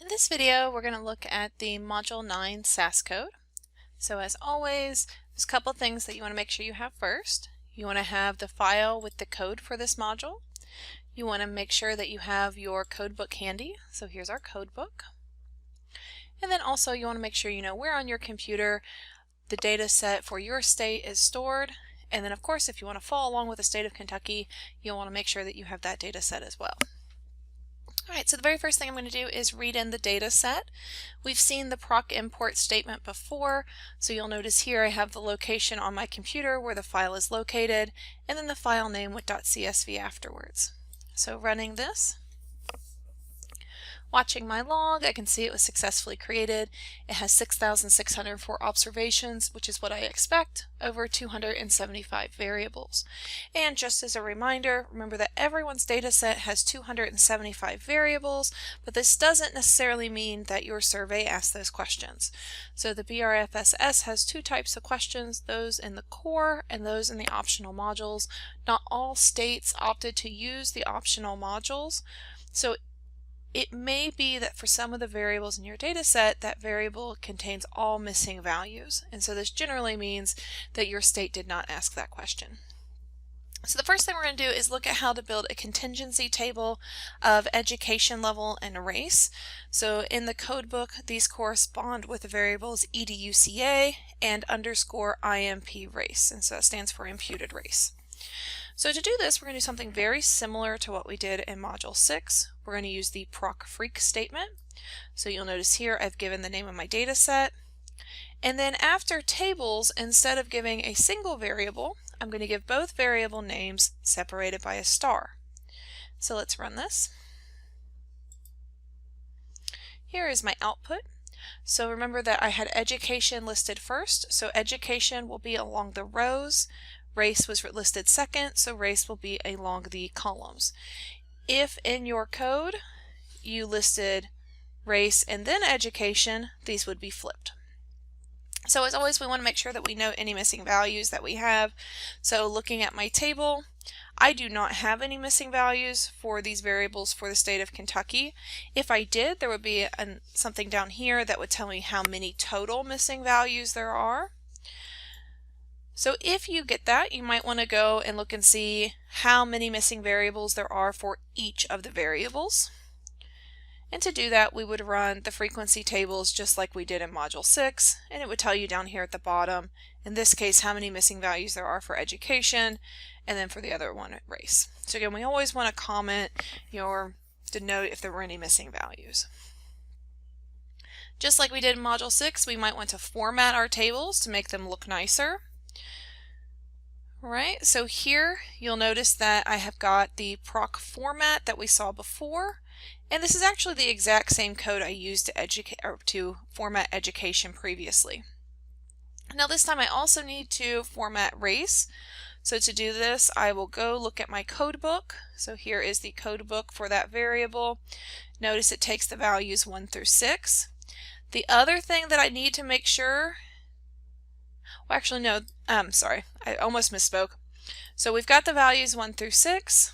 In this video, we're going to look at the Module 9 SAS code. So as always, there's a couple things that you want to make sure you have first. You want to have the file with the code for this module. You want to make sure that you have your code book handy. So here's our code book. And then also you want to make sure you know where on your computer the data set for your state is stored. And then of course, if you want to follow along with the state of Kentucky, you'll want to make sure that you have that data set as well. Alright, so the very first thing I'm going to do is read in the data set. We've seen the proc import statement before, so you'll notice here I have the location on my computer where the file is located, and then the file name with .csv afterwards. So running this, watching my log, I can see it was successfully created. It has 6,604 observations, which is what I expect, over 275 variables. And just as a reminder, remember that everyone's data set has 275 variables, but this doesn't necessarily mean that your survey asks those questions. So the BRFSS has two types of questions, those in the core and those in the optional modules. Not all states opted to use the optional modules, so it may be that for some of the variables in your data set, that variable contains all missing values. And so this generally means that your state did not ask that question. So the first thing we're going to do is look at how to build a contingency table of education level and race. So in the code book, these correspond with the variables educa and _IMP race. And so that stands for imputed race. So to do this, we're going to do something very similar to what we did in Module 6. We're going to use the proc_freq statement. So you'll notice here I've given the name of my data set. And then after tables, instead of giving a single variable, I'm going to give both variable names separated by a star. So let's run this. Here is my output. So remember that I had education listed first, so education will be along the rows. Race was listed second, so race will be along the columns. If in your code you listed race and then education, these would be flipped. So as always, we want to make sure that we note any missing values that we have. So looking at my table, I do not have any missing values for these variables for the state of Kentucky. If I did, there would be something down here that would tell me how many total missing values there are. So if you get that, you might want to go and look and see how many missing variables there are for each of the variables. And to do that, we would run the frequency tables just like we did in Module 6, and it would tell you down here at the bottom, in this case, how many missing values there are for education, and then for the other one, race. So again, we always want to comment or denote if there were any missing values. Just like we did in Module 6, we might want to format our tables to make them look nicer. Right, so here you'll notice that I have got the proc_format that we saw before, and this is actually the exact same code I used to format education previously. Now this time I also need to format race. So to do this, I will go look at my code book. So here is the code book for that variable. Notice it takes the values 1 through 6. The other thing that I need to make sure, well, actually, no, sorry, I almost misspoke. So we've got the values 1 through 6.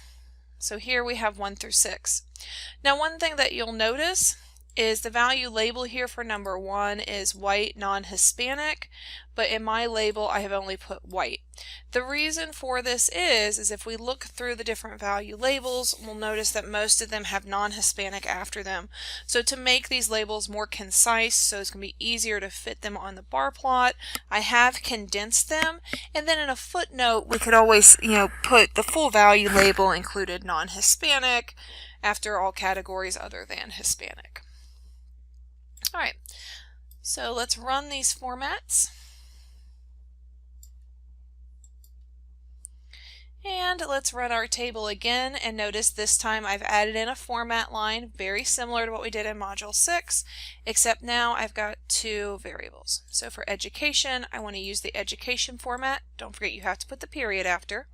So here we have 1 through 6. Now one thing that you'll notice is the value label here for number 1 is white non-Hispanic, but in my label I have only put white. The reason for this is if we look through the different value labels, we'll notice that most of them have non-Hispanic after them. So to make these labels more concise, so it's going to be easier to fit them on the bar plot, I have condensed them, and then in a footnote we could always put the full value label included non-Hispanic after all categories other than Hispanic. Alright, so let's run these formats. And let's run our table again, and notice this time I've added in a format line very similar to what we did in Module 6, except now I've got two variables. So for education, I want to use the education format. Don't forget you have to put the period after.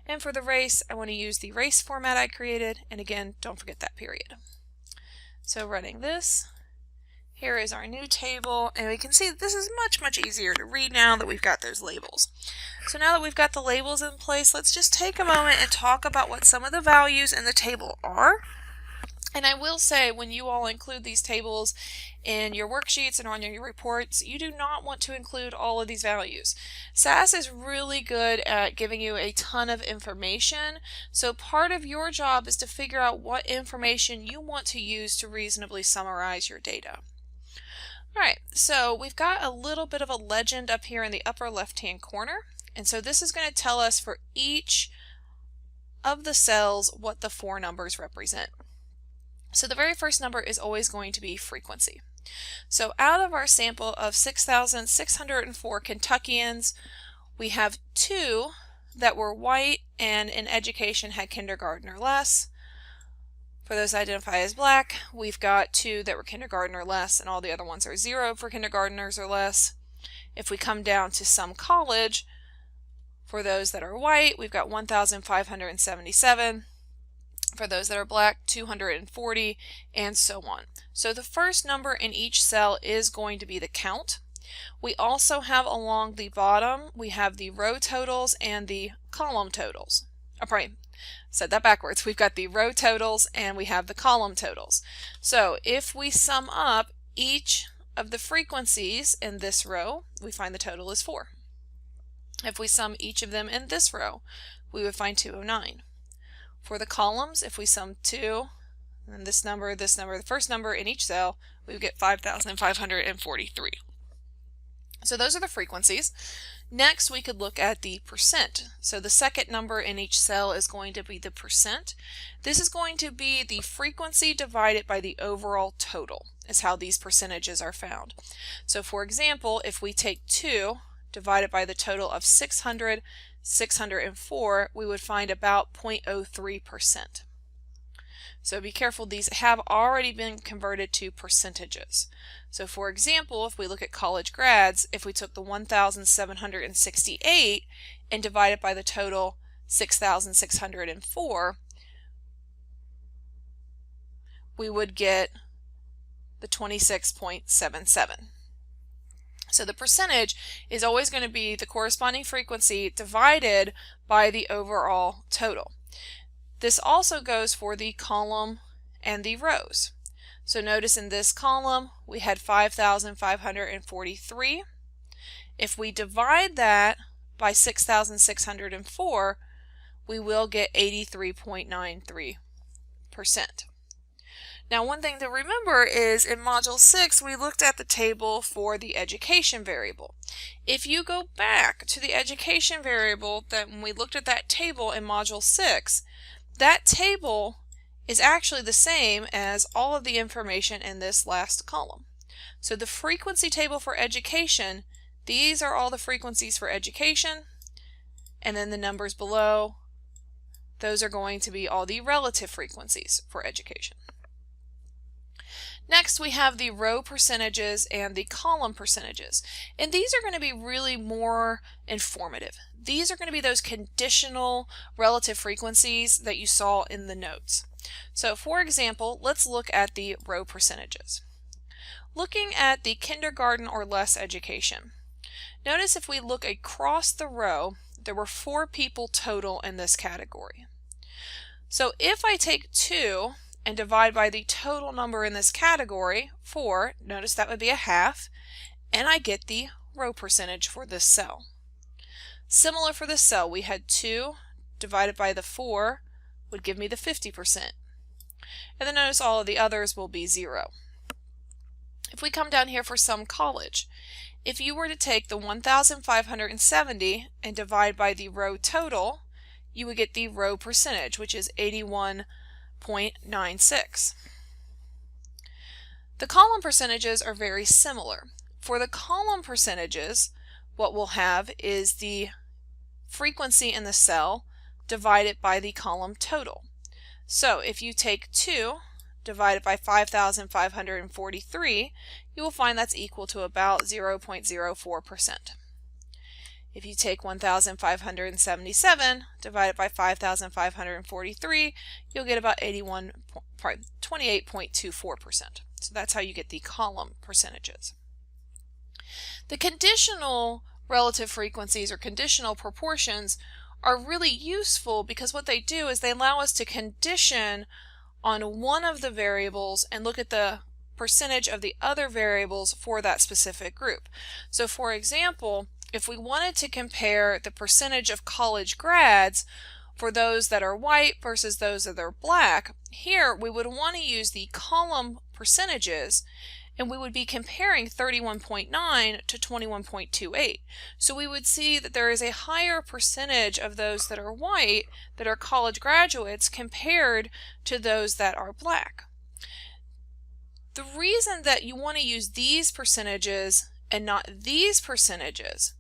And for the race, I want to use the race format I created, and again, don't forget that period. So running this, here is our new table, and we can see that this is much easier to read now that we've got those labels. So now that we've got the labels in place, let's just take a moment and talk about what some of the values in the table are. And I will say, when you all include these tables in your worksheets and on your reports, you do not want to include all of these values. SAS is really good at giving you a ton of information, so part of your job is to figure out what information you want to use to reasonably summarize your data. Alright, so we've got a little bit of a legend up here in the upper left-hand corner, and so this is going to tell us for each of the cells what the 4 numbers represent. So the very first number is always going to be frequency. So out of our sample of 6,604 Kentuckians, we have 2 that were white and in education had kindergarten or less. For those identified as black, we've got 2 that were kindergarten or less, and all the other ones are 0 for kindergartners or less. If we come down to some college, for those that are white, we've got 1,577. For those that are black, 240, and so on. So the first number in each cell is going to be the count. We also have along the bottom, we have the row totals and the column totals. Said that backwards. We've got the row totals and we have the column totals. So if we sum up each of the frequencies in this row, we find the total is 4. If we sum each of them in this row, we would find 209. For the columns, if we sum 2, and this number, the first number in each cell, we would get 5,543. So those are the frequencies. Next, we could look at the percent. So the second number in each cell is going to be the percent. This is going to be the frequency divided by the overall total, is how these percentages are found. So for example, if we take 2 divided by the total of 604, we would find about 0.03%. So be careful, these have already been converted to percentages. So for example, if we look at college grads, if we took the 1,768 and divided by the total 6,604, we would get the 26.77. So the percentage is always going to be the corresponding frequency divided by the overall total. This also goes for the column and the rows. So notice in this column we had 5,543. If we divide that by 6,604, we will get 83.93%. Now, one thing to remember is in Module 6, we looked at the table for the education variable. If you go back to the education variable, that when we looked at that table in Module 6, that table is actually the same as all of the information in this last column. So the frequency table for education, these are all the frequencies for education, and then the numbers below, those are going to be all the relative frequencies for education. Next, we have the row percentages and the column percentages. And these are going to be really more informative. These are going to be those conditional relative frequencies that you saw in the notes. So for example, let's look at the row percentages. Looking at the kindergarten or less education. Notice if we look across the row, there were 4 people total in this category. So if I take 2 and divide by the total number in this category, 4, notice that would be a half, and I get the row percentage for this cell. Similar for this cell, we had 2 divided by the 4 would give me the 50%. And then notice all of the others will be 0. If we come down here for some college, if you were to take the 1,570 and divide by the row total, you would get the row percentage, which is 81.96. The column percentages are very similar. For the column percentages, what we'll have is the frequency in the cell divided by the column total. So if you take 2 divided by 5,543, you will find that's equal to about 0.04%. If you take 1,577 divided by 5,543, you'll get about 28.24%. So that's how you get the column percentages. The conditional relative frequencies or conditional proportions are really useful because what they do is they allow us to condition on one of the variables and look at the percentage of the other variables for that specific group. So for example, if we wanted to compare the percentage of college grads for those that are white versus those that are black, here we would want to use the column percentages, and we would be comparing 31.9 to 21.28. So we would see that there is a higher percentage of those that are white that are college graduates compared to those that are black. The reason that you want to use these percentages and not these percentages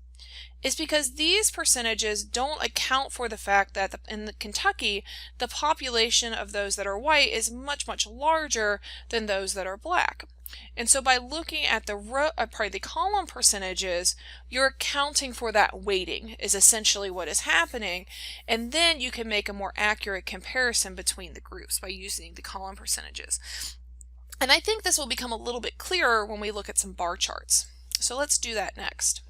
is because these percentages don't account for the fact that in Kentucky, the population of those that are white is much, much larger than those that are black. And so by looking at the column percentages, you're accounting for that weighting is essentially what is happening. And then you can make a more accurate comparison between the groups by using the column percentages. And I think this will become a little bit clearer when we look at some bar charts. So let's do that next.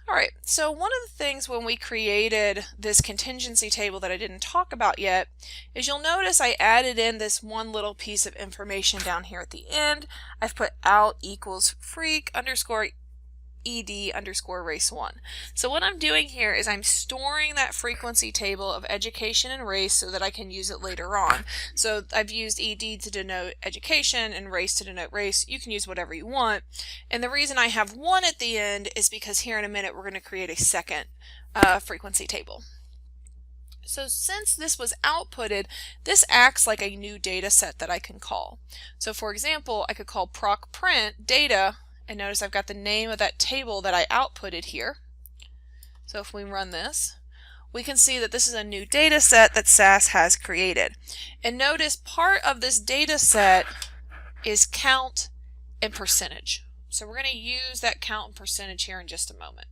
Alright, so one of the things when we created this contingency table that I didn't talk about yet is you'll notice I added in this one little piece of information down here at the end. I've put out equals freak underscore ed underscore race 1. So what I'm doing here is I'm storing that frequency table of education and race so that I can use it later on. So I've used ed to denote education and race to denote race. You can use whatever you want. And the reason I have 1 at the end is because here in a minute we're going to create a second frequency table. So since this was outputted, this acts like a new data set that I can call. So for example, I could call proc print data, and notice I've got the name of that table that I outputted here. So if we run this, we can see that this is a new data set that SAS has created. And notice part of this data set is count and percentage. So we're going to use that count and percentage here in just a moment.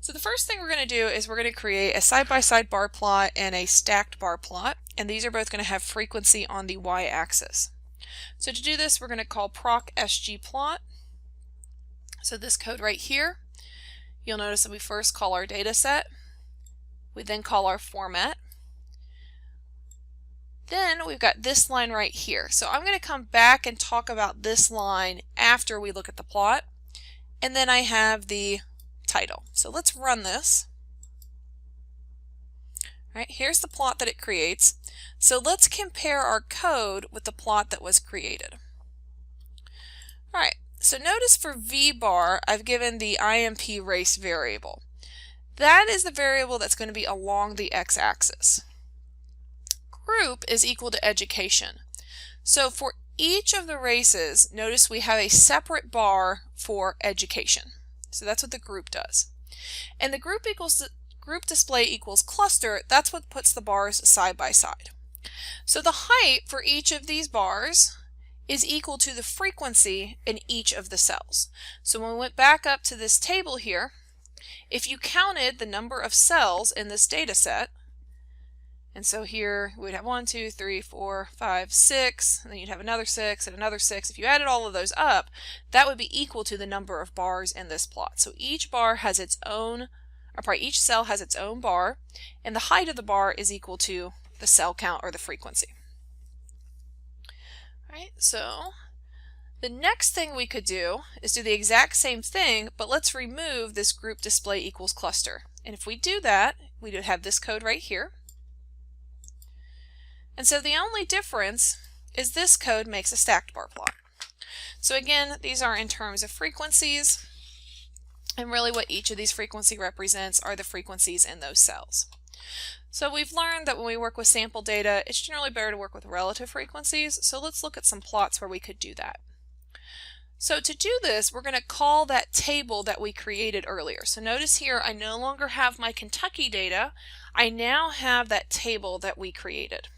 So the first thing we're going to do is we're going to create a side-by-side bar plot and a stacked bar plot, and these are both going to have frequency on the y-axis. So to do this, we're going to call proc sgplot. So this code right here, you'll notice that we first call our data set, we then call our format, then we've got this line right here. So I'm going to come back and talk about this line after we look at the plot, and then I have the title. So let's run this. All right, here's the plot that it creates. So let's compare our code with the plot that was created. All right, so notice for VBAR, I've given the IMP race variable. That is the variable that's going to be along the x-axis. Group is equal to education. So for each of the races, notice we have a separate bar for education. So that's what the group does. And the group display equals cluster, that's what puts the bars side by side. So the height for each of these bars is equal to the frequency in each of the cells. So when we went back up to this table here, if you counted the number of cells in this data set, and so here we'd have 1, 2, 3, 4, 5, 6, and then you'd have another 6 and another 6. If you added all of those up, that would be equal to the number of bars in this plot. So each bar has its own, each cell has its own bar, and the height of the bar is equal to the cell count or the frequency. All right, so the next thing we could do is do the exact same thing, but let's remove this group display equals cluster. And if we do that, we would have this code right here. And so the only difference is this code makes a stacked bar plot. So again, these are in terms of frequencies, and really what each of these frequency represents are the frequencies in those cells. So we've learned that when we work with sample data, it's generally better to work with relative frequencies, so let's look at some plots where we could do that. So to do this, we're going to call that table that we created earlier. So notice here, I no longer have my Kentucky data, I now have that table that we created.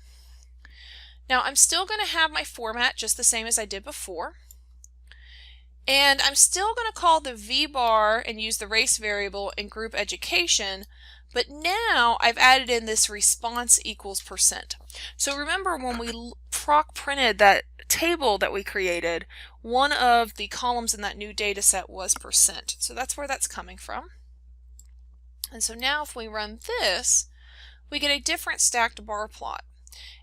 Now I'm still going to have my format just the same as I did before. And I'm still going to call the VBAR and use the race variable in group education, but now I've added in this response equals %. So remember when we proc printed that table that we created, one of the columns in that new data set was %. So that's where that's coming from. And so now if we run this, we get a different stacked bar plot.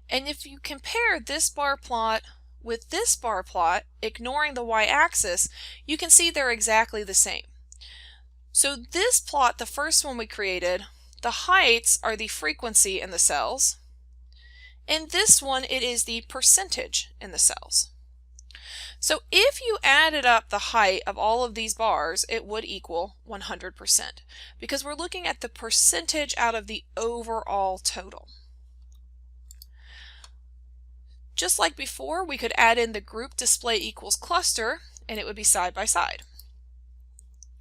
And if you compare this bar plot with this bar plot, ignoring the y-axis, you can see they're exactly the same. So this plot, the first one we created, the heights are the frequency in the cells. In this one, it is the percentage in the cells. So if you added up the height of all of these bars, it would equal 100%, because we're looking at the percentage out of the overall total. Just like before, we could add in the group display equals cluster, and it would be side by side.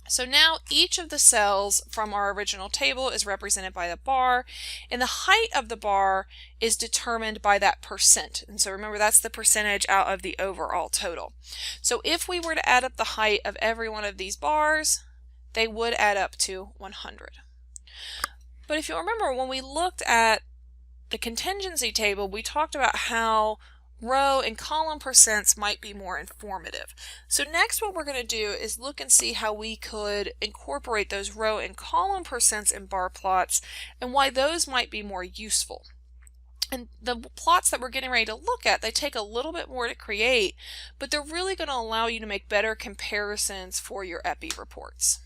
So now each of the cells from our original table is represented by the bar, and the height of the bar is determined by that percent. And so remember, that's the percentage out of the overall total. So if we were to add up the height of every one of these bars, they would add up to 100. But if you'll remember, when we looked at the contingency table, we talked about how row and column percents might be more informative. So next what we're going to do is look and see how we could incorporate those row and column percents in bar plots and why those might be more useful. And the plots that we're getting ready to look at, they take a little bit more to create, but they're really going to allow you to make better comparisons for your EPI reports.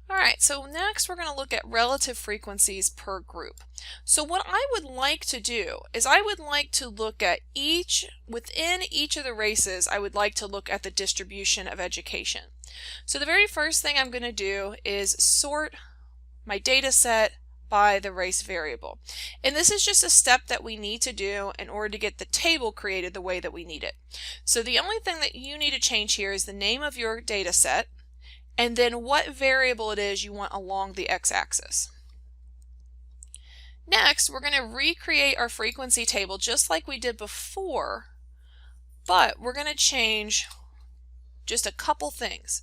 Alright, so next we're going to look at relative frequencies per group. So what I would like to do is I would like to look at within each of the races, I would like to look at the distribution of education. So the very first thing I'm going to do is sort my data set by the race variable. And this is just a step that we need to do in order to get the table created the way that we need it. So the only thing that you need to change here is the name of your data set, and then what variable it is you want along the x-axis. Next, we're going to recreate our frequency table just like we did before, but we're going to change just a couple things.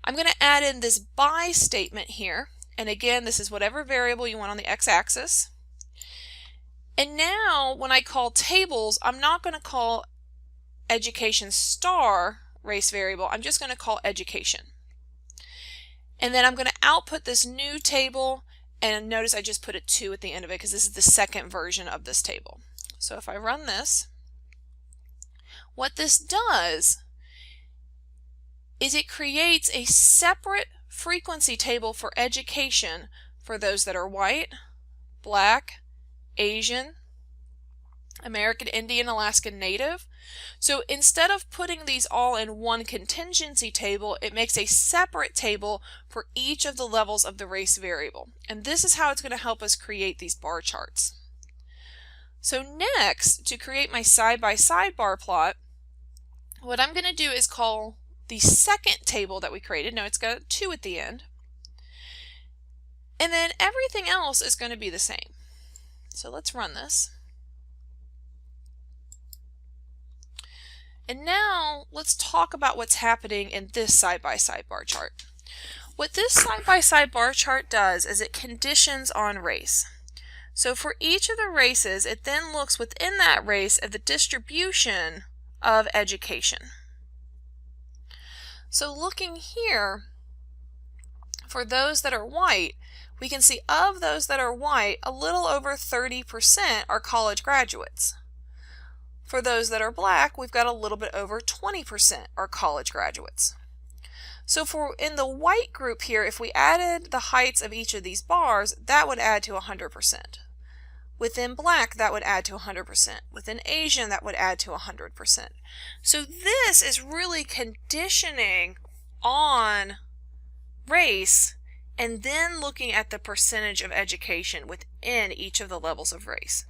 I'm going to add in this by statement here, and again, this is whatever variable you want on the x-axis. And now, when I call tables, I'm not going to call education star race variable, I'm just going to call education. And then I'm going to output this new table, and notice I just put a 2 at the end of it because this is the second version of this table. So if I run this, what this does is it creates a separate frequency table for education for those that are white, black, Asian, American Indian, Alaskan Native. So instead of putting these all in one contingency table, it makes a separate table for each of the levels of the race variable. And this is how it's going to help us create these bar charts. So next, to create my side-by-side bar plot, what I'm going to do is call the second table that we created. Now it's got a 2 at the end. And then everything else is going to be the same. So let's run this. And now let's talk about what's happening in this side-by-side bar chart. What this side-by-side bar chart does is it conditions on race. So for each of the races, it then looks within that race at the distribution of education. So looking here, for those that are white, we can see of those that are white, a little over 30% are college graduates. For those that are black, we've got a little bit over 20% are college graduates. So in the white group here, if we added the heights of each of these bars, that would add to 100%. Within black, that would add to 100%. Within Asian, that would add to 100%. So this is really conditioning on race and then looking at the percentage of education within each of the levels of race.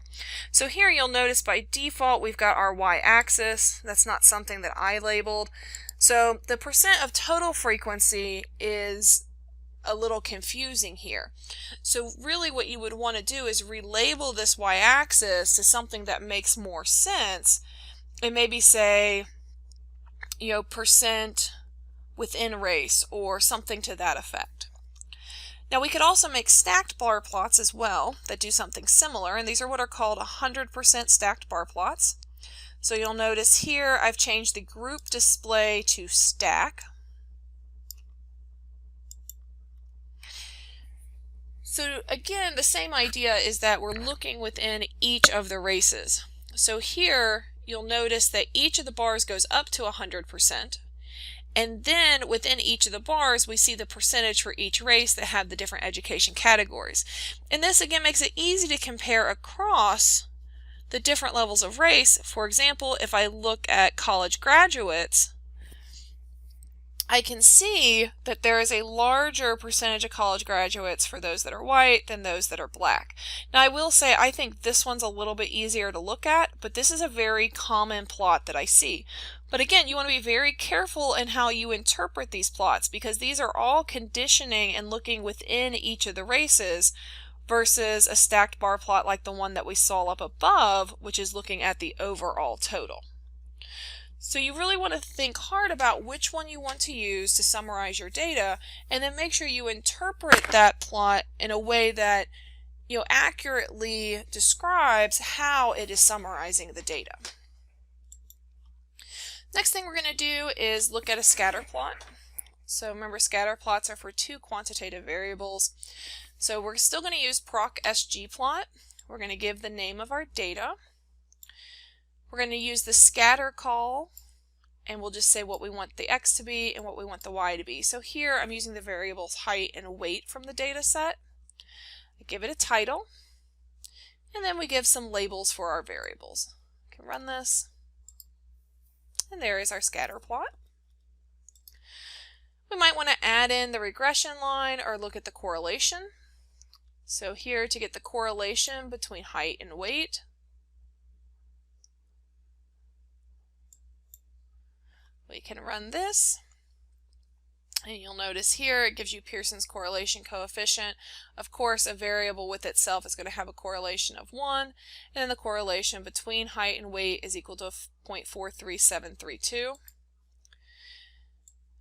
So here you'll notice by default we've got our y-axis. That's not something that I labeled. So the percent of total frequency is a little confusing here. So really what you would want to do is relabel this y-axis to something that makes more sense, and maybe say, percent within race or something to that effect. Now we could also make stacked bar plots as well that do something similar, and these are what are called 100% stacked bar plots. So you'll notice here I've changed the group display to stack. So again, the same idea is that we're looking within each of the races. So here you'll notice that each of the bars goes up to 100%. And then within each of the bars, we see the percentage for each race that have the different education categories. And this again makes it easy to compare across the different levels of race. For example, if I look at college graduates, I can see that there is a larger percentage of college graduates for those that are white than those that are black. Now I will say I think this one's a little bit easier to look at, but this is a very common plot that I see. But again, you want to be very careful in how you interpret these plots, because these are all conditioning and looking within each of the races versus a stacked bar plot like the one that we saw up above, which is looking at the overall total. So you really want to think hard about which one you want to use to summarize your data, and then make sure you interpret that plot in a way that accurately describes how it is summarizing the data. Next thing we're going to do is look at a scatter plot. So remember, scatter plots are for two quantitative variables. So we're still going to use proc SGplot. We're going to give the name of our data. We're going to use the scatter call, and we'll just say what we want the x to be and what we want the y to be. So here I'm using the variables height and weight from the data set. I give it a title, and then we give some labels for our variables. I can run this, and there is our scatter plot. We might want to add in the regression line or look at the correlation. So here, to get the correlation between height and weight, we can run this, and you'll notice here it gives you Pearson's correlation coefficient. Of course, a variable with itself is going to have a correlation of 1, and then the correlation between height and weight is equal to 0.43732.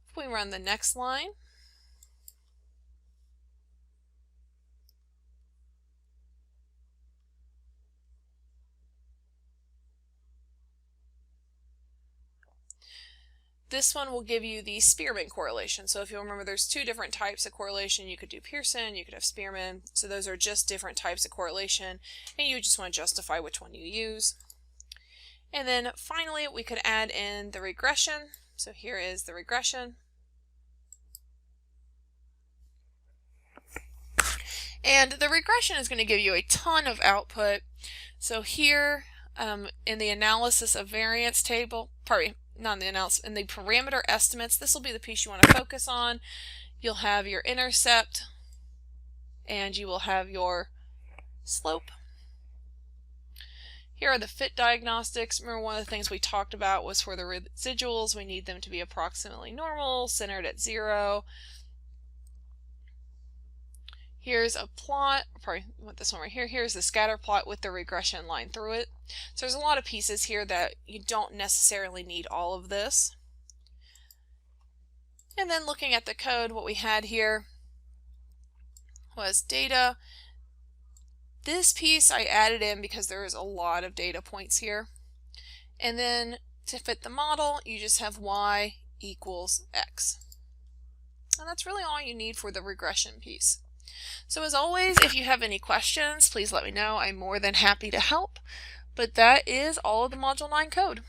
If we run the next line, this one will give you the Spearman correlation. So if you'll remember, there's two different types of correlation. You could do Pearson, you could have Spearman. So those are just different types of correlation, and you just want to justify which one you use. And then finally, we could add in the regression. So here is the regression. And the regression is going to give you a ton of output. So here in the analysis of variance table, not in the analysis, in the parameter estimates, this will be the piece you want to focus on. You'll have your intercept, and you will have your slope. Here are the fit diagnostics. Remember, one of the things we talked about was for the residuals, we need them to be approximately normal, centered at 0. Here's a plot, probably want this one right here. Here's the scatter plot with the regression line through it. So there's a lot of pieces here that you don't necessarily need all of this. And then looking at the code, what we had here was data. This piece I added in because there is a lot of data points here. And then to fit the model, you just have y equals x. And that's really all you need for the regression piece. So as always, if you have any questions, please let me know. I'm more than happy to help. But that is all of the Module 9 code.